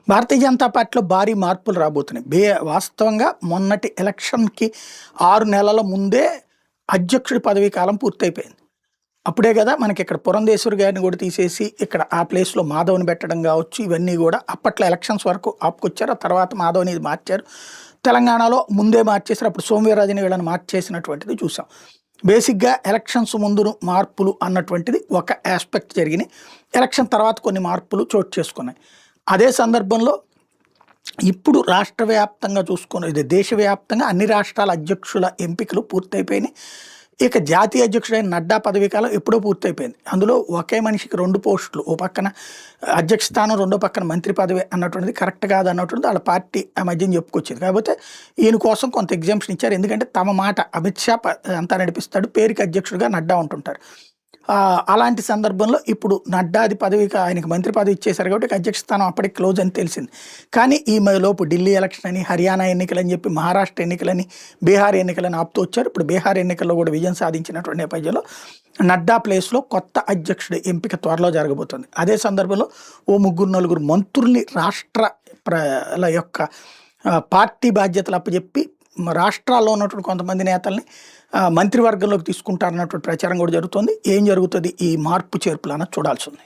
భారతీయ జనతా పార్టీలో భారీ మార్పులు రాబోతున్నాయి. వాస్తవంగా మొన్నటి ఎలక్షన్‌కి 6 నెలల ముందే అధ్యక్షుడి పదవీ కాలం పూర్తయిపోయింది. అప్పుడే గదా మనకిక్కడ పురంధేశ్వరి గారిని కూడా తీసేసి ఇక్కడ ఆ ప్లేస్‌లో మాధవ్‌ని పెట్టడం గావచ్చు, ఇవన్నీ గూడా అప్పట్లో ఎలక్షన్స్ వరకు ఆపుకొచ్చారు. ఆ తర్వాత మాధవ్‌ని ఇది మార్చారు. తెలంగాణలో ముందే మార్చేసారు. అప్పుడు సోమవీర్రాజుని వీళ్ళని మార్చేసినటువంటిది చూసాం. బేసిక్‌గా ఎలక్షన్స్ ముందును మార్పులు అన్నటువంటిది ఒక యాస్పెక్ట్ జరిగినాయి. ఎలక్షన్ తర్వాత కొన్ని మార్పులు చోటు చేసుకున్నాయి. అదే సందర్భంలో ఇప్పుడు రాష్ట్ర వ్యాప్తంగా ఇది దేశవ్యాప్తంగా అన్ని రాష్ట్రాల అధ్యక్షుల ఎంపికలు పూర్తయిపోయినాయి. ఇక జాతీయ అధ్యక్షుడైన నడ్డా పదవీ కాలం ఎప్పుడో పూర్తయిపోయింది. అందులో ఒకే మనిషికి 2 పోస్టులు, ఓ పక్కన అధ్యక్ష స్థానం, రెండో పక్కన మంత్రి పదవి అన్నటువంటిది కరెక్ట్ కాదు అన్నటువంటిది వాళ్ళ పార్టీ ఆ మధ్యన చెప్పుకొచ్చింది. కాకపోతే ఈయన కోసం కొంత ఎగ్జామ్షన్ ఇచ్చారు. ఎందుకంటే తమ మాట అమిత్ షా అంతా నడిపిస్తాడు, పేరుకి అధ్యక్షుడిగా నడ్డా ఉంటుంటారు. అలాంటి సందర్భంలో ఇప్పుడు నడ్డాది పదవికి ఆయనకి మంత్రి పదవి ఇచ్చేశారు కాబట్టి అధ్యక్ష స్థానం అప్పటికి క్లోజ్ అని తెలిసింది. కానీ ఈ లోపు ఢిల్లీ ఎలక్షన్ అని, హర్యానా ఎన్నికలని చెప్పి, మహారాష్ట్ర ఎన్నికలని, బీహార్ ఎన్నికలని ఆపుతూ వచ్చారు. ఇప్పుడు బీహార్ ఎన్నికల్లో కూడా విజయం సాధించినటువంటి నేపథ్యంలో నడ్డా ప్లేస్లో కొత్త అధ్యక్షుడి ఎంపిక త్వరలో జరగబోతుంది. అదే సందర్భంలో ఓ 3-4 మంత్రుల్ని రాష్ట్రాల యొక్క పార్టీ బాధ్యతలు అప్పచెప్పి రాష్ట్రాల్లో ఉన్నటువంటి కొంతమంది నేతల్ని మంత్రివర్గంలోకి తీసుకుంటారన్నటువంటి ప్రచారం కూడా జరుగుతుంది. ఏం జరుగుతుంది ఈ మార్పు చేర్పులు అన్నది చూడాల్సి ఉంది.